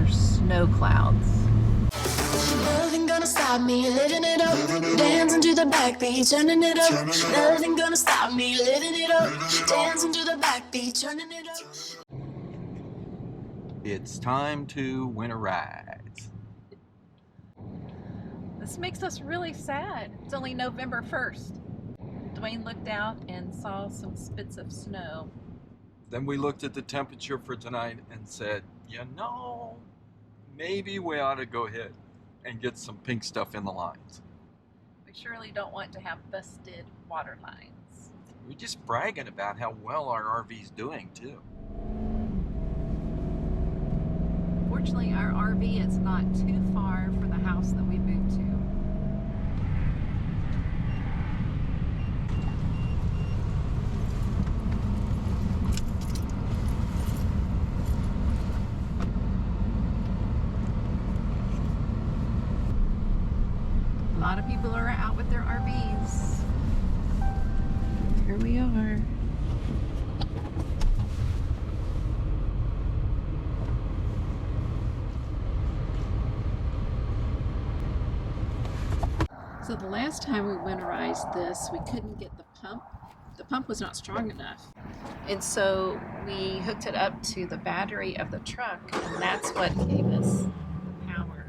there's snow clouds. Nothing gonna stop me living it up, dancing to the backbeat, turning it up. Nothing gonna stop me living it up, dancing to the backbeat, turning it up. It's time to winterize. This makes us really sad. It's only November 1st. Duane looked out and saw some spits of snow. Then we looked at the temperature for tonight and said, you know, maybe we ought to go ahead and get some pink stuff in the lines. We surely don't want to have busted water lines. We're just bragging about how well our RV's doing too. Fortunately, our RV is not too far from the house that we moved to. A lot of people are out with their RVs. Here we are. So the last time we winterized this, we couldn't get the pump. The pump was not strong enough. And so we hooked it up to the battery of the truck, and that's what gave us the power.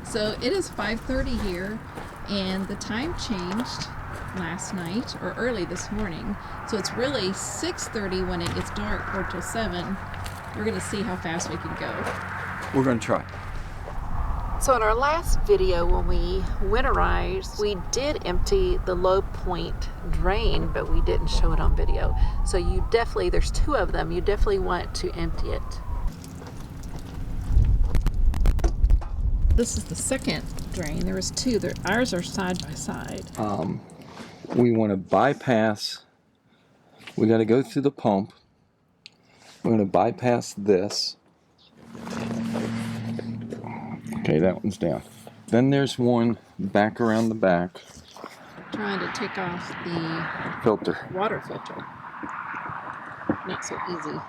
So it is 5:30 here, and the time changed last night or early this morning. So it's really 6:30 when it gets dark, or till 7. We're gonna see how fast we can go. We're gonna try. So in our last video when we winterized, we did empty the low point drain, but we didn't show it on video. So you definitely, there's 2 of them, you definitely want to empty it. This is the second drain. There was 2. Ours are side by side. We want to bypass, we got to go through the pump. We're going to bypass this. Okay, that one's down. Then there's one back around the back. Trying to take off the Filter. water filter. Not so easy.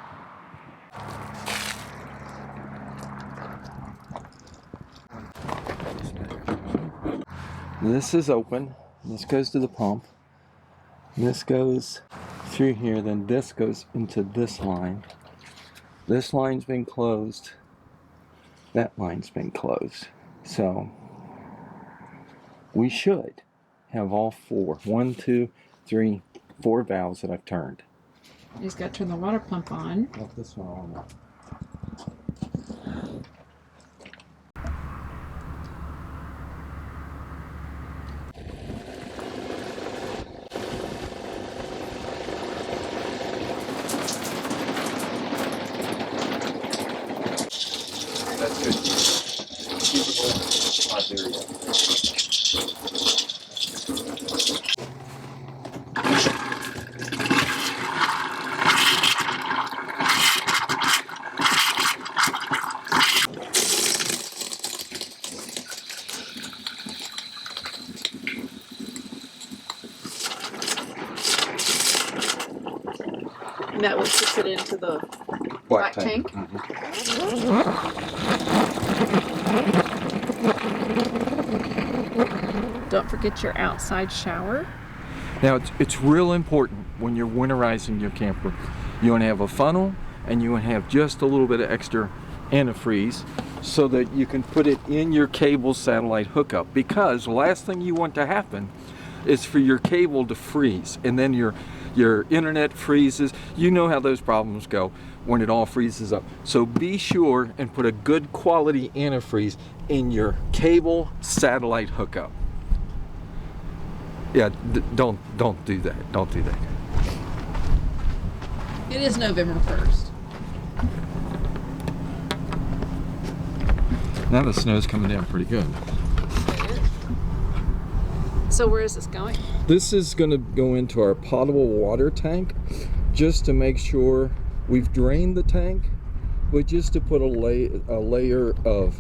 This is open. This goes to the pump. This goes through here. Then this goes into this line. This line's been closed. That line's been closed. So we should have all 4. 1, 2, 3, 4 valves that I've turned. You just got to turn the water pump on. Left this one on. That's good. Not there yet. And that will push it into the black tank. Don't forget your outside shower. Now it's real important when you're winterizing your camper. You want to have a funnel and you want to have just a little bit of extra antifreeze so that you can put it in your cable satellite hookup, because the last thing you want to happen is for your cable to freeze and then your internet freezes. You know how those problems go when it all freezes up. So be sure and put a good quality antifreeze in your cable satellite hookup. Yeah, don't do that. Don't do that. It is November 1st. Now the snow's coming down pretty good. So where is this going? This is going to go into our potable water tank, just to make sure we've drained the tank, but just to put a layer of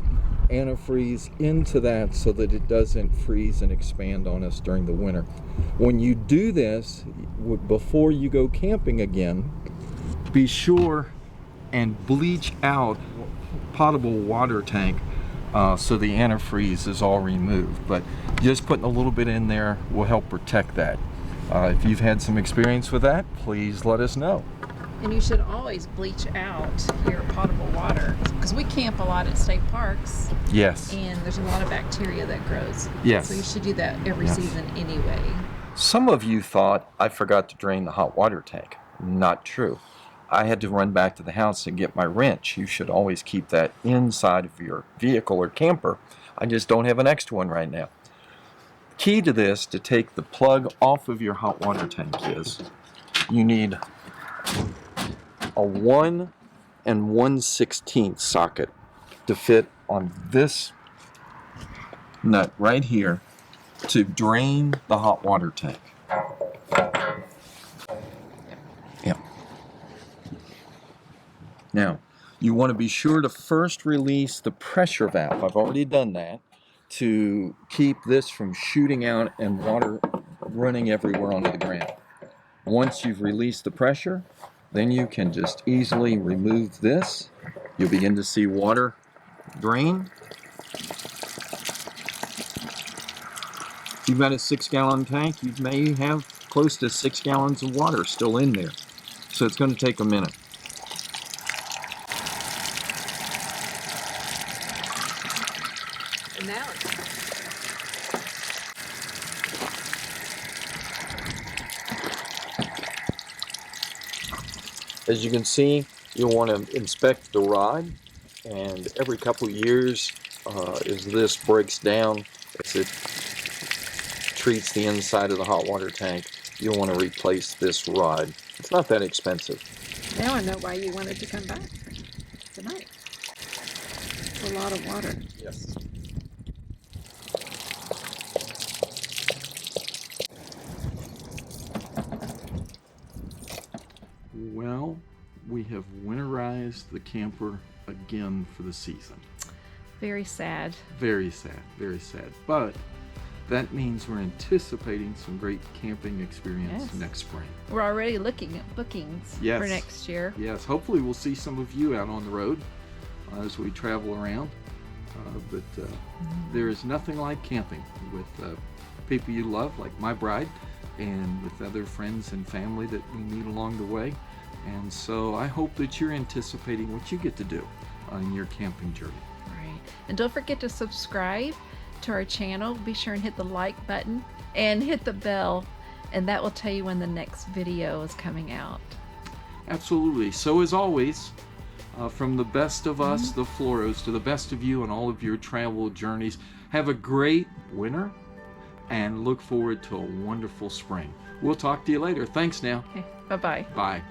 antifreeze into that so that it doesn't freeze and expand on us during the winter. When you do this, before you go camping again, be sure and bleach out potable water tank so the antifreeze is all removed. But just putting a little bit in there will help protect that. If you've had some experience with that, please let us know. And you should always bleach out your potable water, because we camp a lot at state parks. Yes. And there's a lot of bacteria that grows. Yes. So you should do that every Yes. season anyway. Some of you thought I forgot to drain the hot water tank. Not true. I had to run back to the house and get my wrench. You should always keep that inside of your vehicle or camper. I just don't have an extra one right now. Key to this, to take the plug off of your hot water tank, is you need a 1 1/16 socket to fit on this nut right here to drain the hot water tank. Yeah. Now, you want to be sure to first release the pressure valve. I've already done that to keep this from shooting out and water running everywhere onto the ground. Once you've released the pressure, then you can just easily remove this. You'll begin to see water drain. If you've got a 6-gallon tank, you may have close to 6 gallons of water still in there. So it's going to take a minute. And now it's As you can see, you'll want to inspect the rod, and every couple of years, as this breaks down, as it treats the inside of the hot water tank, you'll want to replace this rod. It's not that expensive. Now I know why you wanted to come back tonight. It's a lot of water. Yes. Well, we have winterized the camper again for the season. Very sad. Very sad, very sad. But that means we're anticipating some great camping experience Yes. next spring. We're already looking at bookings Yes. for next year. Yes, hopefully we'll see some of you out on the road as we travel around. But there is nothing like camping with people you love, like my bride, and with other friends and family that we meet along the way. And so I hope that you're anticipating what you get to do on your camping journey. Right. And don't forget to subscribe to our channel. Be sure and hit the like button and hit the bell, and that will tell you when the next video is coming out. Absolutely. So as always, from the best of us, the Floros, to the best of you on all of your travel journeys, have a great winter and look forward to a wonderful spring. We'll talk to you later. Thanks now. Okay. Bye-bye. Bye.